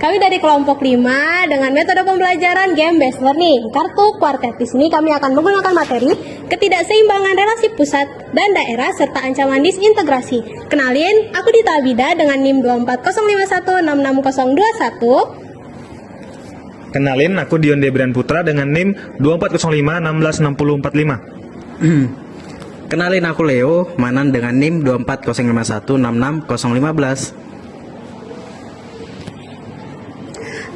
Kami dari kelompok 5 dengan metode pembelajaran game based learning. Kartu kuartet di sini kami akan menggunakan materi ketidakseimbangan relasi pusat dan daerah serta ancaman disintegrasi. Kenalin, aku Dita Abida dengan NIM 24051660021. Kenalin, aku Dion Debrian Putra dengan NIM 2405166045. Kenalin, aku Leo Manan dengan NIM 24051660015.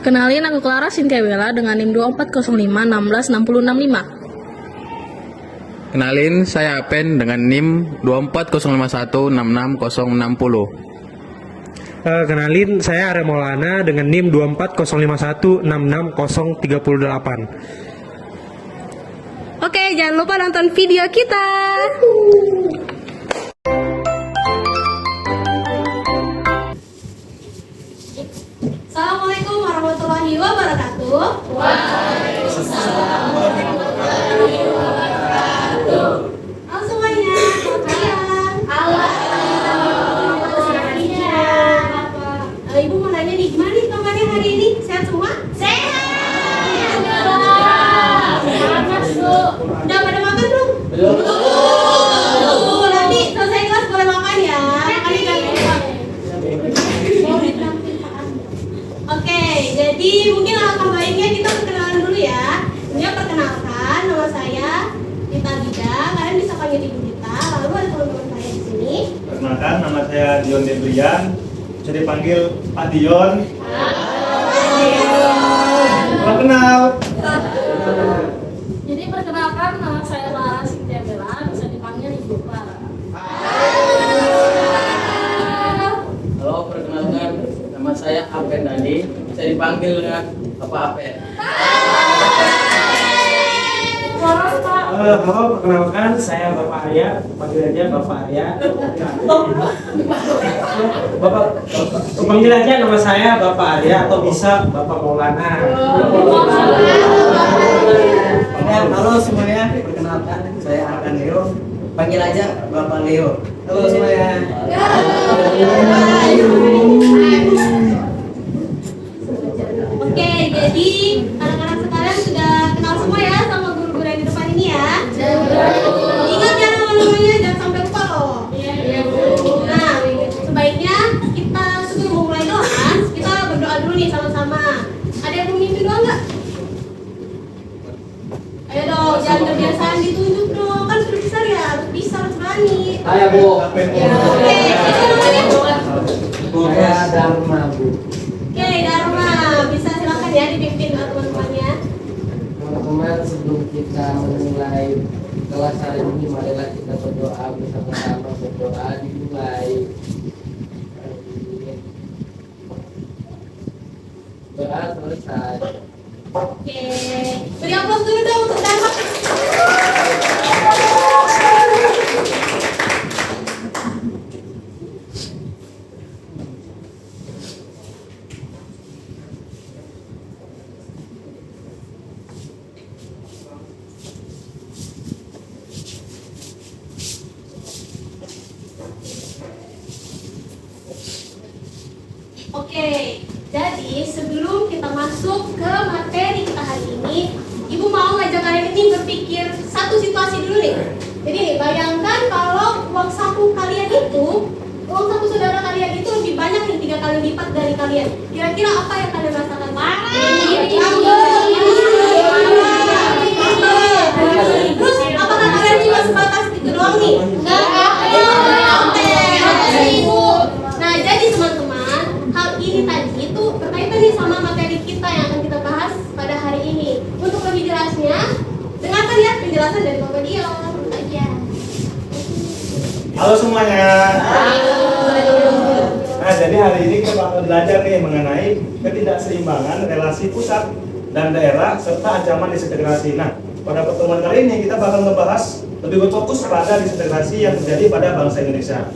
Kenalin, aku Clara Cynthia Bella dengan NIM 24056166065. Kenalin, saya Apen dengan NIM 24051666060. Kenalin, saya Arya Maulana dengan NIM 240516638. Oke, jangan lupa nonton video kita. Assalamualaikum warahmatullahi wabarakatuh. Waalaikumsalam warahmatullahi wabarakatuh. Halo semuanya, selamat siang. Ibu mau nanya nih, gimana nih kabarnya hari ini? Sehat semua? Sehat. Udah pada makan belum? Belum. Nanti selesai kelas boleh makan ya. Makannya jangan lupa. Oke, jadi mungkin alangkah baiknya kita perkenalan dulu ya. Ini perkenalkan, nama saya Dita Bida. Kalian bisa panggil Ibu Dita. Lalu ada teman-teman saya di sini. Perkenalkan, nama saya Dion Debrian. Bisa dipanggil Pak Dion. Salam kenal. Jadi perkenalkan, nama saya Clara Cynthia Bella, bisa dipanggil Ibu Clara. Halo, perkenalkan, nama saya Apen Dani, bisa dipanggil dengan Bapak Apen. Halo, perkenalkan saya Bapak Arya, panggil aja Bapak Arya. Panggil aja nama saya Bapak Arya atau bisa Bapak Maulana. Ya, halo semuanya, perkenalkan saya Arkan Leo, panggil aja Bapak Leo. Halo semuanya. Oke, jadi anak-anak sekalian sudah kenal semua ya sama guru-guru yang di depan ini ya. Ingat ya nama-namanya, jangan sampai lupa loh. Nah, sebaiknya kita sebelum memulai kelas, kita berdoa dulu nih sama-sama. Ada yang mau mimpin doa nggak? Ayo dong, jangan kebiasaan ditunjuk dong. Kan sudah besar ya, harus bisa, harus berani. Saya Bu. Oke, siapa namanya? Saya Dharma Bu. Oke, Dharma, bisa silakan ya dipimpin teman-temannya. Teman-teman, sebelum kita memulai kelas hari ini, marilah kita berdoa bersama-sama. Berdoa dimulai. Doa selesai. Oke, beri aplaus dulu dong untuk Dharma. Oke, jadi sebelum kita masuk ke materi kita hari ini, Ibu mau ngajak kalian ini berpikir satu situasi dulu nih. Jadi nih, bayangkan kalau uang saku kalian itu, uang saku saudara kalian itu lebih banyak nih 3 kali lipat dari kalian. Kira-kira apa yang kalian rasakan? Terus apakah kalian cuma sebatas itu doang nih? Enggak. Nah, jadi teman-teman, hal ini tadi itu berkaitan nih sama materi kita yang akan kita bahas pada hari ini. Untuk lebih jelasnya, dengarkan ya penjelasan dari Bapak Dion. Halo semuanya. Nah, jadi hari ini kita bakal belajar nih mengenai ketidakseimbangan relasi pusat dan daerah serta ancaman disintegrasi. Nah, pada pertemuan kali ini kita bakal membahas lebih berfokus pada disintegrasi yang terjadi pada bangsa Indonesia.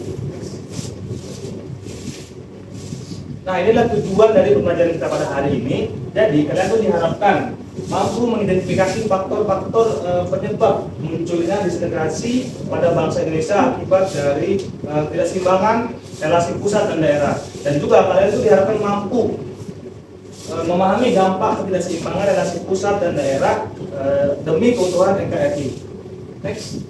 Nah, inilah tujuan dari pembelajaran kita pada hari ini. Jadi, kalian tuh diharapkan mampu mengidentifikasi faktor-faktor penyebab munculnya disintegrasi pada bangsa Indonesia akibat dari ketidakseimbangan relasi pusat dan daerah. Dan juga kalian itu diharapkan mampu memahami dampak ketidakseimbangan relasi pusat dan daerah demi keutuhan NKRI. Next.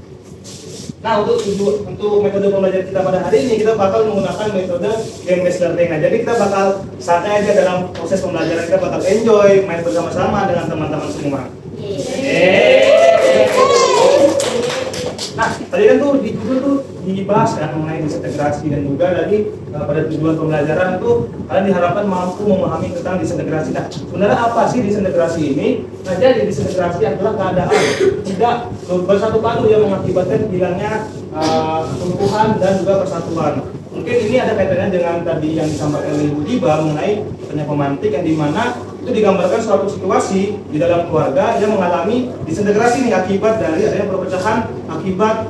Nah, untuk metode pembelajaran kita pada hari ini kita bakal menggunakan metode game based learning. Nah, jadi kita bakal santai aja dalam proses pembelajaran, kita bakal enjoy main bersama-sama dengan teman-teman semua. Nah, tadi kan tuh di judul tuh dibahas kan mengenai disintegrasi dan juga tadi pada tujuan pembelajaran itu kalian diharapkan mampu memahami tentang disintegrasi. Nah, sebenarnya apa sih disintegrasi ini? Nah, jadi disintegrasi adalah keadaan tidak bersatu padu yang mengakibatkan hilangnya keutuhan dan juga persatuan. Mungkin ini ada kaitannya dengan tadi yang disampaikan oleh Ibu Diba mengenai pemantik yang dimana itu digambarkan suatu situasi di dalam keluarga yang mengalami disintegrasi nih akibat dari adanya perpecahan akibat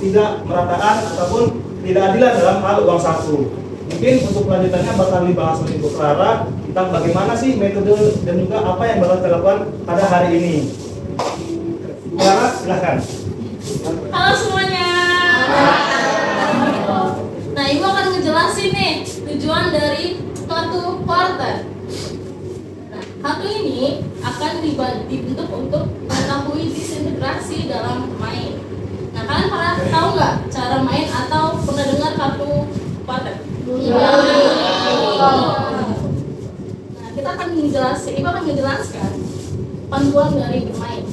tidak merataan ataupun tidak adilan dalam hal uang saku. Mungkin untuk kelanjutannya bakal dibahas oleh Ibu Clara tentang bagaimana sih metode dan juga apa yang bakal dilakukan pada hari ini. Ibu Clara, silahkan. Halo semuanya. Nah, Ibu akan ngejelasin nih tujuan dari kartu quarter. Nah, kartu ini akan dibentuk untuk mengetahui disintegrasi dalam main. Nah, kalian pernah tahu nggak cara main atau pernah dengar kartu quarter? Nah, kita akan menjelaskan, Ibu akan menjelaskan panduan dari bermain.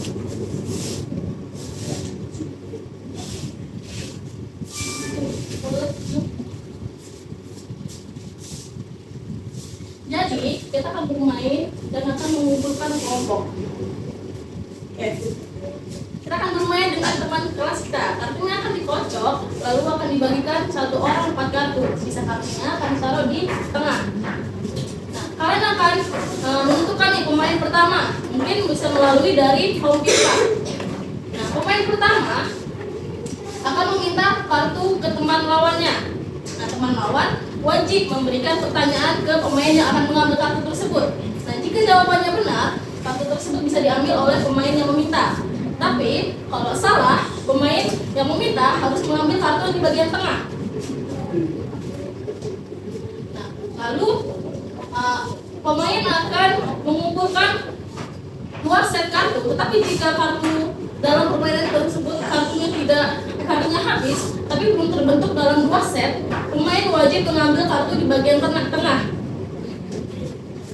Jadi, kita akan bermain dan akan mengumpulkan kelompok. Oke. Kita akan bermain dengan teman kelas kita. Kartunya akan dikocok, lalu akan dibagikan satu orang 4 kartu. Sisa kartunya akan ditaruh di tengah. Nah, kalian akan menentukan nih pemain pertama. Mungkin bisa melalui dari home kita. Nah, pemain pertama akan meminta kartu ke teman lawannya. Nah, teman lawan wajib memberikan pertanyaan ke pemain yang akan mengambil kartu tersebut. Nah, jika jawabannya benar, kartu tersebut bisa diambil oleh pemain yang meminta. Tapi, kalau salah, pemain yang meminta harus mengambil kartu di bagian tengah. Nah, lalu pemain akan mengumpulkan 2 set kartu. Tetapi jika kartu dalam permainan tersebut kartunya habis, tapi belum terbentuk dalam 2 set, pemain wajib mengambil kartu di bagian tengah.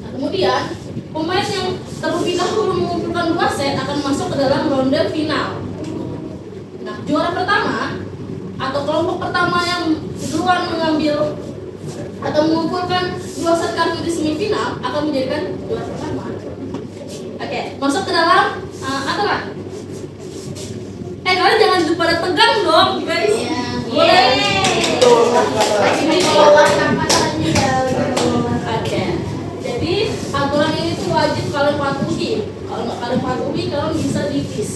Nah, kemudian pemain yang terlebih dahulu mengumpulkan 2 set akan masuk ke dalam ronde final. Nah, juara pertama atau kelompok pertama yang duluan mengambil atau mengumpulkan 2 set kartu di semifinal akan menjadikan juara pertama. Oke, masuk ke dalam aturan. Kalian jangan pada tegang dong, guys. Boleh. Oke. Jadi aturan ini tuh wajib kalian patuhi. Kalau nggak kalian patuhi, kalian bisa divis.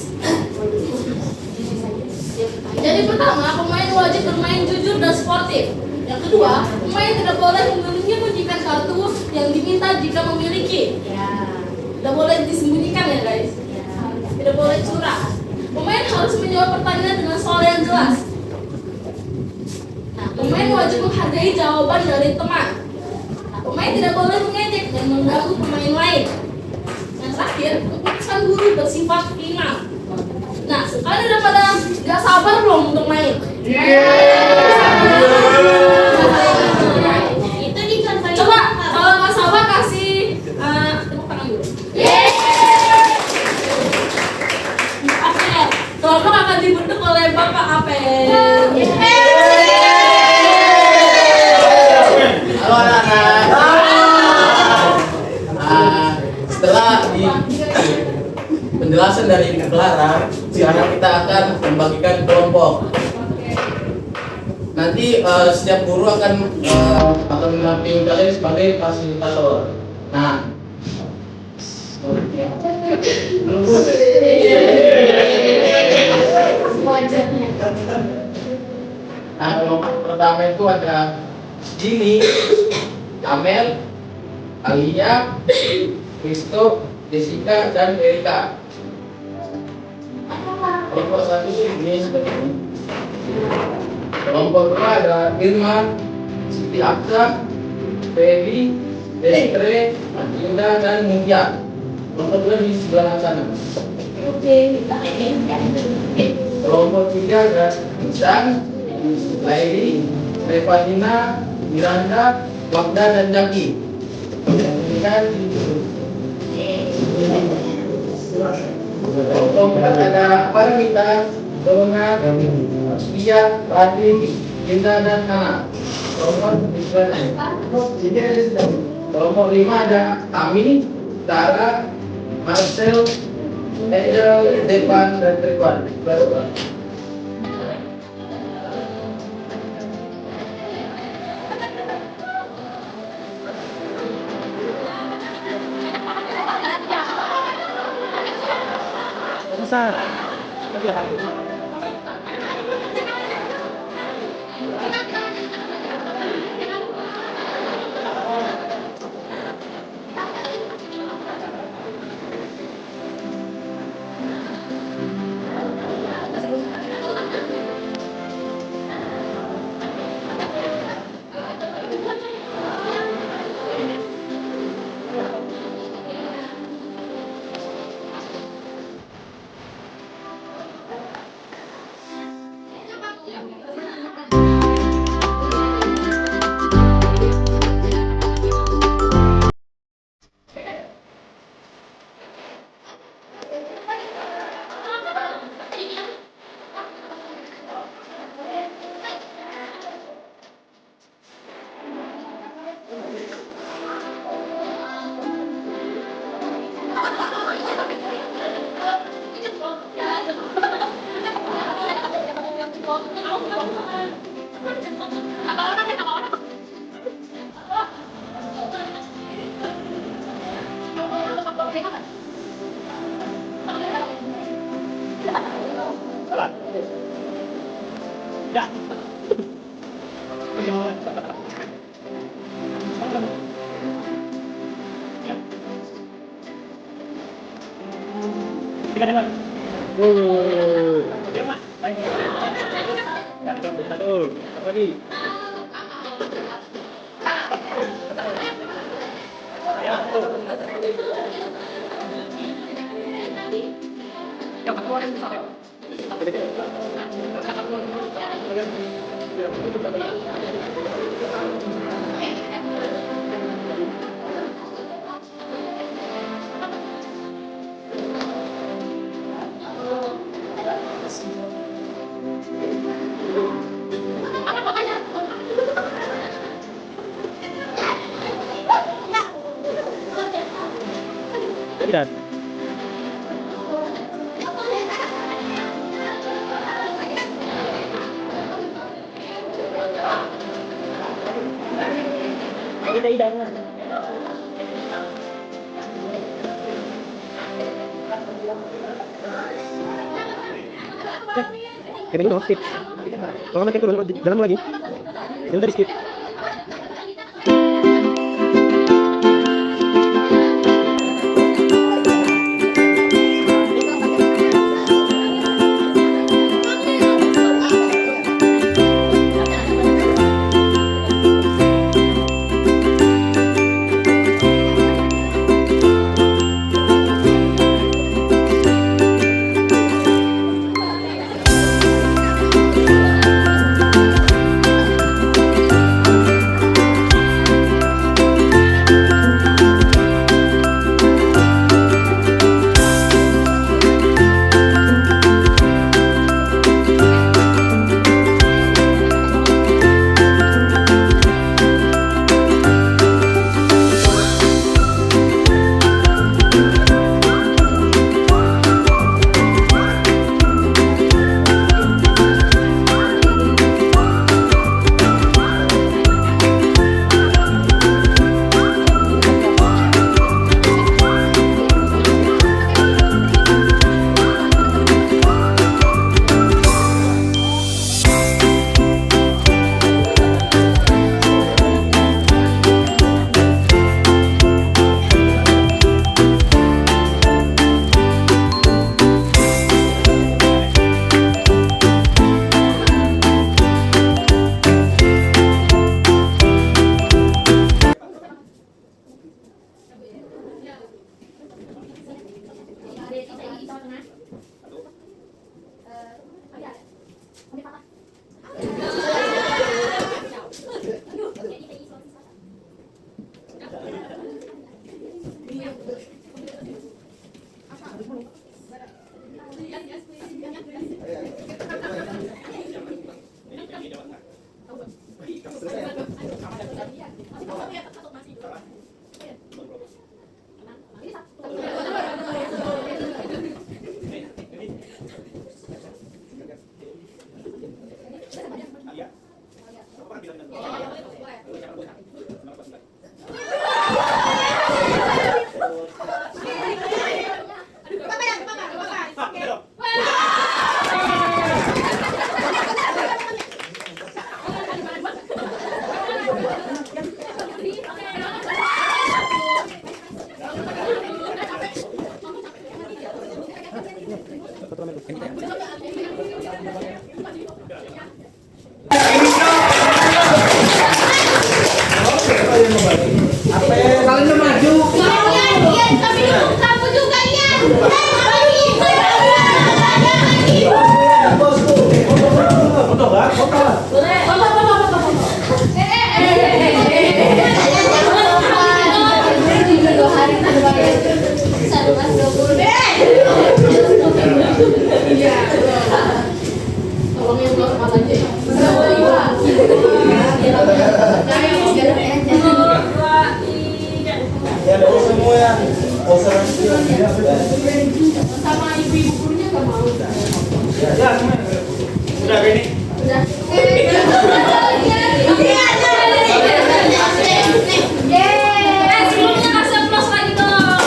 Jadi pertama, pemain wajib bermain jujur dan sportif. Yang kedua, pemain tidak boleh menyembunyikan kartu yang diminta jika memiliki. Tidak boleh disembunyikan ya guys. Tidak boleh curang. Pemain harus menjawab pertanyaan dengan soal yang jelas. Nah, pemain wajib menghargai jawaban dari teman. Nah, pemain tidak boleh mengejek dan mengganggu pemain lain. Yang terakhir, keputusan guru bersifat final. Nah, kalian udah pada gak sabar belum untuk main? Itu dicontohin. Coba kalau nggak sabar kasih tepuk tangan dulu. Kelompok akan dibentuk oleh Bapak Apel. Halo anak-anak. Setelah penjelasan dari Ibu Clara, sekarang kita akan membagikan kelompok. Nanti setiap guru akan mendampingi kalian sebagai fasilitator. Nah, kelompok pertama itu ada Jimmy, Amel, Alia, Kristo, Jessica, dan Erika. Kelompok satu ini seperti ini. Kelompok kedua ada Irma, Siti Aksa, Feby, Destre, Linda, dan Mutia. Kelompok 2 di sebelah sana. Kelompok 3 ada Isan, Lairi, Revatina, Miranda, Wagda, dan Jaki. Kan kelompok 4 ada Paramita, Donat, Pia, Radin, Linda, dan Hana. Kelompok 5 ada Tami, Tara, Marcel, Angel, Devan, dan Triwan. Kaya dulu, skip. Kalau nggak turun, jalan lagi. Yang tadi skip. tengah-tengah. Ada. Ada patah. Kalian maju. Kamu juga ya. Foto lah, foto lah. Tolong yang normal aja ya. Ya, pose semua ya. Pose dia. Sama ibu-ibu gurunya gak mau. Ya, semuanya. Udah gini. Sebelumnya kasih aplaus lagi dong.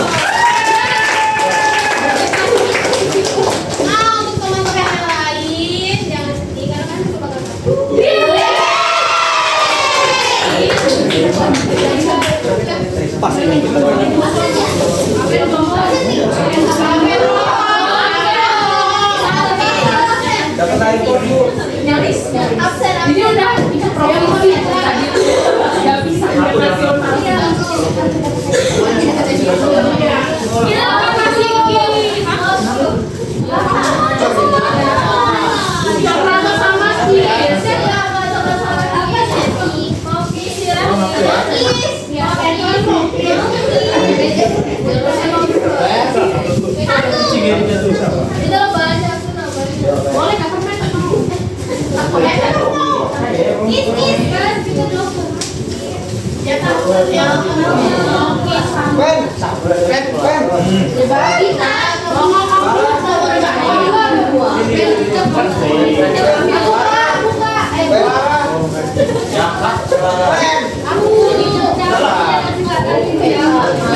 Untuk teman-teman yang lain jangan sedih karena kan itu bakal Pas ini kita. Dapat iPhone, Bu. nyaris absen. Jadi udah bisa promosi ya tadi. Gak bisa nasional. Kita kasih Yang rata sama sih. boleh kakak main mau. Ya tahu ya. Ngomong kamu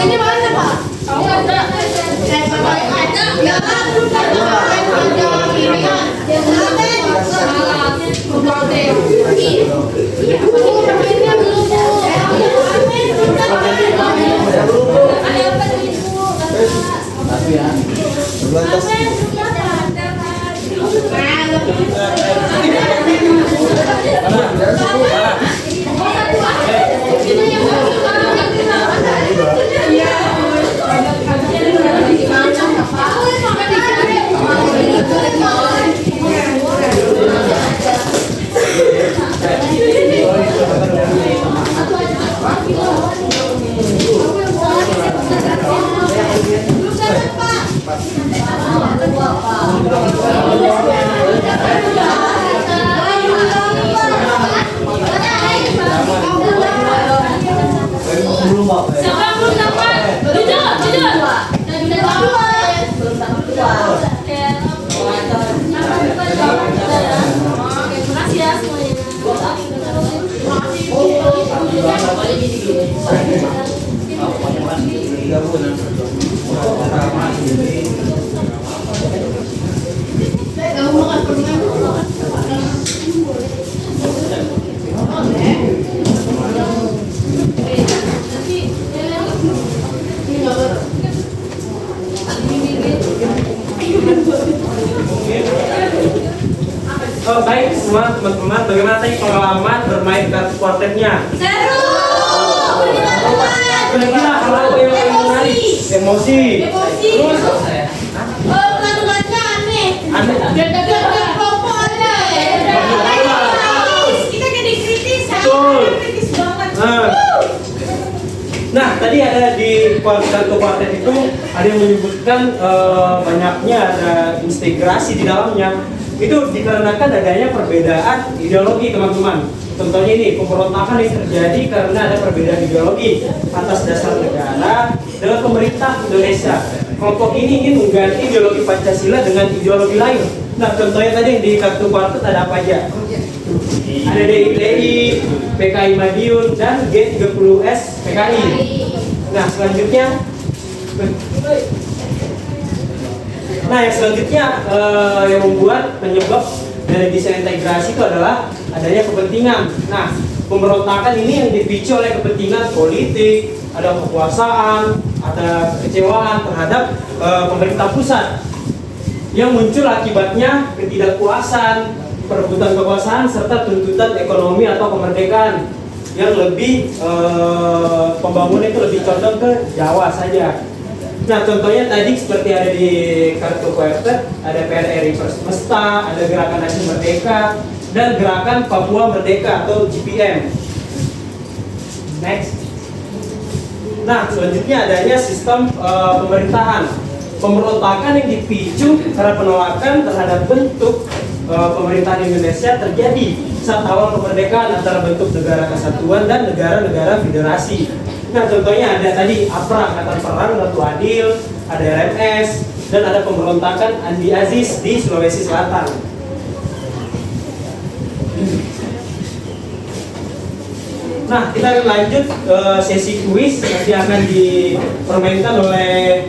ini mana Pak? Siapa yang belum dapat? Jujur. Makasih ya semuanya. Oh, baik semua teman-teman, bagaimana tadi pengalaman bermain kartu kuartetnya? Seru. Kira-kira kalau yang menarik emosi. Emosi. Terus Oh, tadi ada di satu kuartet itu ada yang menyebutkan banyaknya ada integrasi di dalamnya. Itu dikarenakan adanya perbedaan ideologi, teman-teman. Contohnya ini, pemberontakan yang terjadi karena ada perbedaan ideologi atas dasar negara dengan pemerintah Indonesia. Kelompok ini ingin mengganti ideologi Pancasila dengan ideologi lain. Nah, contohnya tadi yang di kartu kuartet ada apa aja? Ada DITI, PKI Madiun, dan G30S PKI. Nah, selanjutnya yang selanjutnya yang membuat penyebab dari disintegrasi itu adalah adanya kepentingan. Nah, pemberontakan ini yang dipicu oleh kepentingan politik, ada kekuasaan, ada kekecewaan terhadap pemerintah pusat yang muncul akibatnya ketidakpuasan, perebutan kekuasaan serta tuntutan ekonomi atau kemerdekaan yang lebih pembangunan itu lebih condong ke Jawa saja. Nah, contohnya tadi seperti ada di kartu kuartet, ada PRRI Semesta, ada Gerakan Nasional Merdeka, dan Gerakan Papua Merdeka atau GPM. Next. Nah, selanjutnya adanya sistem pemerintahan. Pemberontakan yang dipicu karena penolakan terhadap bentuk pemerintahan Indonesia terjadi saat awal kemerdekaan antara bentuk negara kesatuan dan negara-negara federasi. Nah, contohnya ada tadi APRA, Angkatan Perang Ratu Adil, ada RMS, dan ada pemberontakan Andi Aziz di Sulawesi Selatan. Nah, kita akan lanjut ke sesi kuis. Nanti akan dipermainkan oleh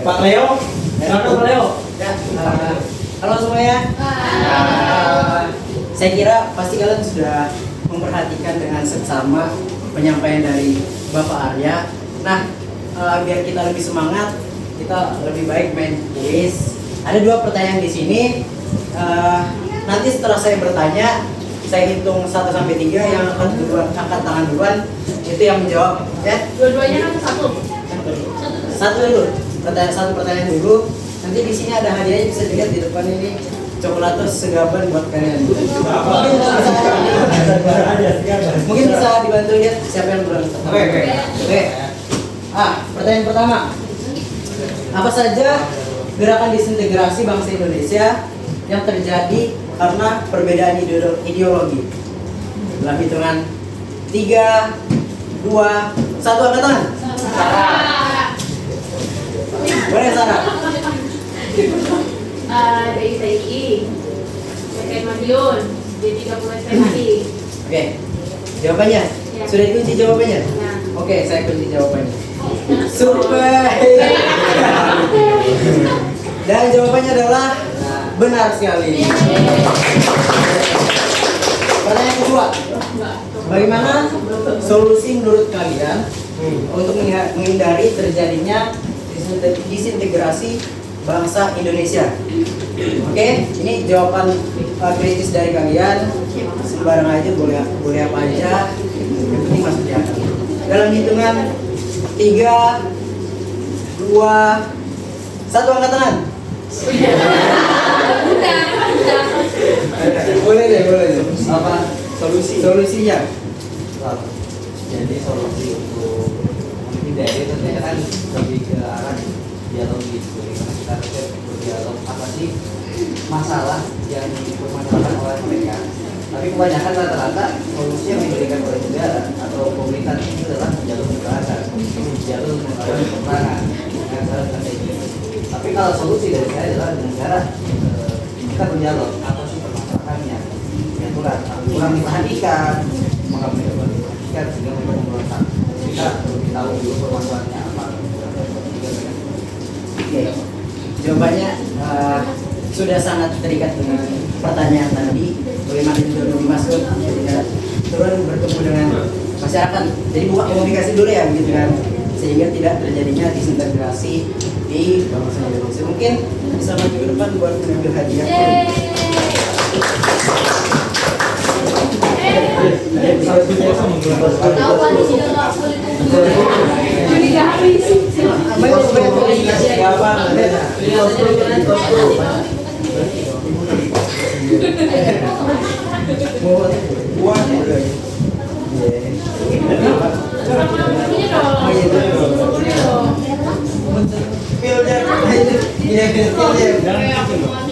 Pak Leo. Silakan Pak Leo. Ya, halo semuanya. Saya kira pasti kalian sudah memperhatikan dengan seksama penyampaian dari Bapak Arya. Nah, biar kita lebih semangat, kita lebih baik main kuis. Ada 2 pertanyaan di sini. Nanti setelah saya bertanya, saya hitung 1 sampai 3, yang angkat tangan duluan itu yang menjawab, ya. Dua-duanya kan satu. Satu dulu. Satu pertanyaan dulu. Nanti di sini ada hadiahnya, bisa dilihat di depan ini. Coklatos segaban buat kalian. Mungkin bisa dibantu lihat siapa yang belum. Oke. Pertanyaan pertama. Apa saja gerakan disintegrasi bangsa Indonesia yang terjadi karena perbedaan ideologi? Dalam hitungan 3, 2, 1, angkat tangan. Boleh Sarah? DITI, PKI Madiun, G30S PKI. Oke. Jawabannya? Ya. Sudah dikunci jawabannya? Ya. Oke, saya kunci jawabannya. Super. Dan jawabannya adalah benar sekali. Pertanyaan kedua. Bagaimana solusi menurut kalian untuk menghindari terjadinya disintegrasi bangsa Indonesia? Oke, ini jawaban kritis dari kalian. Sembarang aja, boleh apa aja. Yang penting masuk di akal. Dalam hitungan 3, 2, 1, angkat tangan. Boleh deh. Apa solusinya? Jadi solusi untuk menghindari tentunya kan lebih ke arah dialog gitu. Karena kita harus berdialog apa sih masalah yang dipermasalahkan oleh mereka. Tapi kebanyakan rata-rata solusi yang diberikan oleh negara atau pemerintah itu adalah jalur kekerasan, jalur melakukan peperangan, yang salah strategi. Tapi kalau solusi dari saya adalah negara kita berdialog apa sih permasalahannya, yang kurang diperhatikan, maka mereka kurang diperhatikan sehingga mereka memberontak. Kita lebih tahu dulu permasalahannya apa. Oke. Jawabannya sudah sangat terikat dengan pertanyaan tadi. Bagaimana juga dimasuk ketika turun bertemu dengan masyarakat. Jadi buka komunikasi dulu ya, gitu kan, sehingga tidak terjadinya disintegrasi di bangsa Indonesia. Mungkin bisa maju ke depan buat mengambil hadiah. Ini dong. Oh iya, Pil Jep. Iya, pil Jep.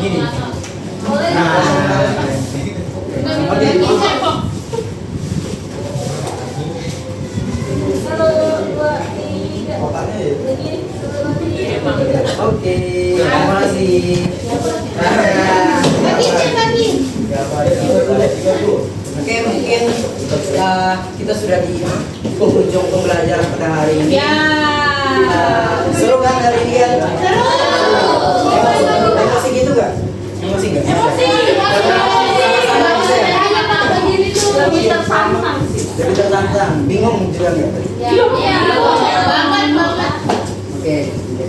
Gini. Nah. Oke. Oke, terima kasih. Oke, mungkin kita sudah di penghujung pembelajaran pada hari ini. Ya. Seru kan hari ini kan? Emosi gitu gak? Emosi gak? Lebih tertantang sih. Jadi tertantang, bingung juga nggak? Iya, banget. Oke,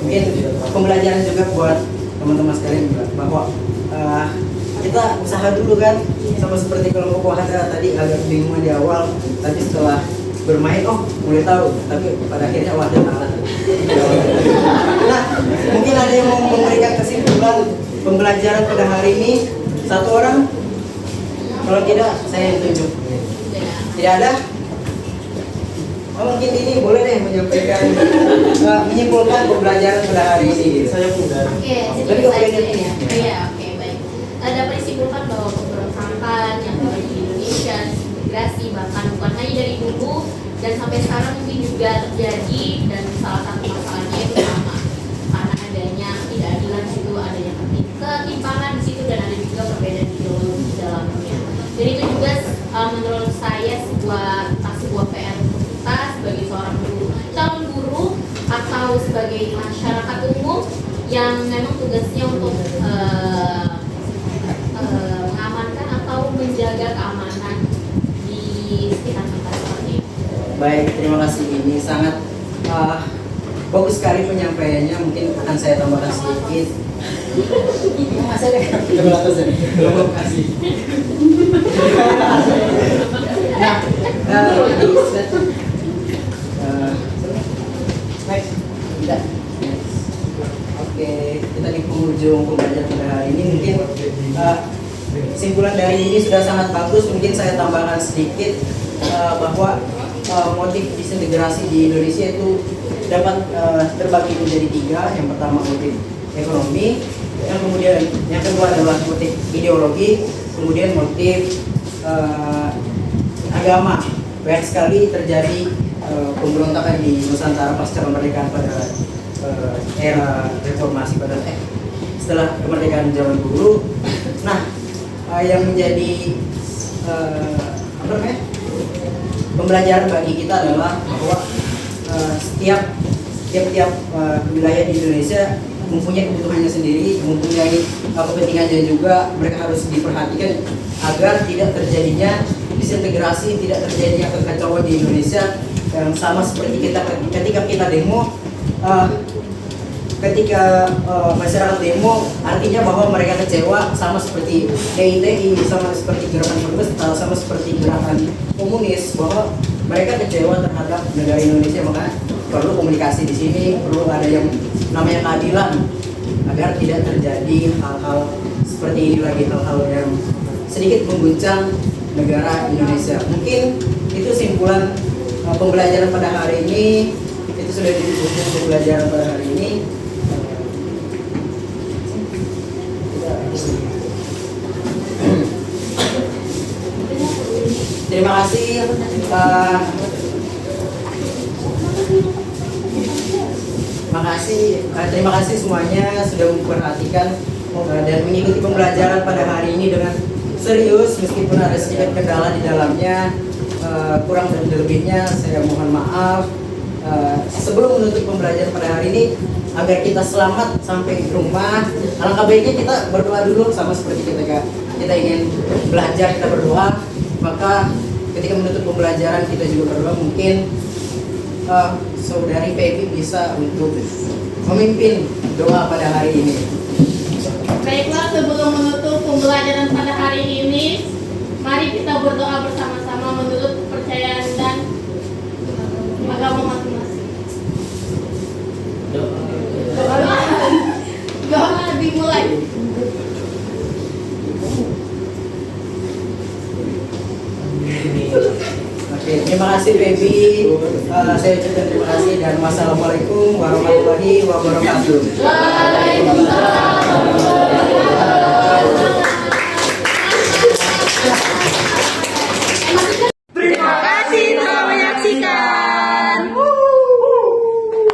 mungkin pembelajaran juga buat teman-teman sekalian juga bahwa kita usaha dulu kan, sama seperti kelompok wahana tadi agak bingung di awal, tapi setelah bermain mulai tahu, tapi pada akhirnya wadah kalah. Nah, mungkin ada yang mau memberikan kesimpulan pembelajaran pada hari ini, satu orang. Kalau tidak, saya yang tunjuk. Tidak ada? Mungkin ini boleh deh menyampaikan, menyimpulkan pembelajaran pada hari ini. Saya mudah. Oke, Tapi kok beda ini ya? Iya, oke, baik. Dapat disimpulkan bahwa pemberontakan yang terjadi di Indonesia, integrasi bahkan bukan hanya dari dulu dan sampai sekarang mungkin juga terjadi, dan salah satu masalahnya itu sama karena adanya ketidakadilan di situ, adanya ketimpangan di situ, dan ada juga perbedaan ideologi di dalamnya. Jadi itu juga menurut saya sebuah PR untuk kita sebagai seorang guru, calon guru, atau sebagai masyarakat umum yang memang tugasnya untuk mengamankan atau menjaga keamanan di sekitar kita seperti itu. Baik, terima kasih. Ini sangat bagus sekali penyampaiannya. Mungkin akan saya tambahkan sedikit. Masih ada kan? Belum kasih. Nah, next. Tidak. Oke, kita di penghujung pembelajaran pada hari ini. Mungkin kesimpulan dari ini sudah sangat bagus. Mungkin saya tambahkan sedikit bahwa motif disintegrasi di Indonesia itu dapat terbagi menjadi 3. Yang pertama motif ekonomi, yang kedua adalah motif ideologi, kemudian motif agama. Banyak sekali terjadi pemberontakan di Nusantara pasca kemerdekaan pada era reformasi setelah kemerdekaan zaman dulu. Nah, yang menjadi pembelajaran bagi kita adalah bahwa setiap wilayah di Indonesia mempunyai kebutuhannya sendiri, mempunyai kepentingannya juga. Mereka harus diperhatikan agar tidak terjadinya disintegrasi, tidak terjadinya kekacauan di Indonesia. Yang sama seperti ketika kita demo, ketika masyarakat demo, artinya bahwa mereka kecewa, sama seperti DITI, sama seperti gerakan komunis, sama seperti gerakan komunis, bahwa mereka kecewa terhadap negara Indonesia. Maka perlu komunikasi di sini, perlu ada yang namanya keadilan agar tidak terjadi hal-hal seperti ini lagi, hal-hal yang sedikit mengguncang negara Indonesia. Mungkin itu simpulan pembelajaran pada hari ini. Itu sudah ditutup pembelajaran pada hari ini. Terima kasih. Terima kasih semuanya sudah memperhatikan dan mengikuti pembelajaran pada hari ini dengan serius, meskipun ada sedikit kendala di dalamnya. Kurang dan lebihnya saya mohon maaf. Sebelum menutup pembelajaran pada hari ini, agar kita selamat sampai ke rumah, alangkah baiknya kita berdoa dulu, sama seperti ketika kita ingin belajar kita berdoa. Maka ketika menutup pembelajaran kita juga berdoa. Mungkin saudari Pepi bisa untuk memimpin doa pada hari ini. Baiklah, sebelum menutup pembelajaran pada hari ini, mari kita berdoa bersama-sama menurut kepercayaan dan agama masing-masing. Doa dimulai. Oke, Oke, terima kasih Baby. Saya ucapkan terima kasih dan wassalamualaikum warahmatullahi wabarakatuh. Waalaikumsalam.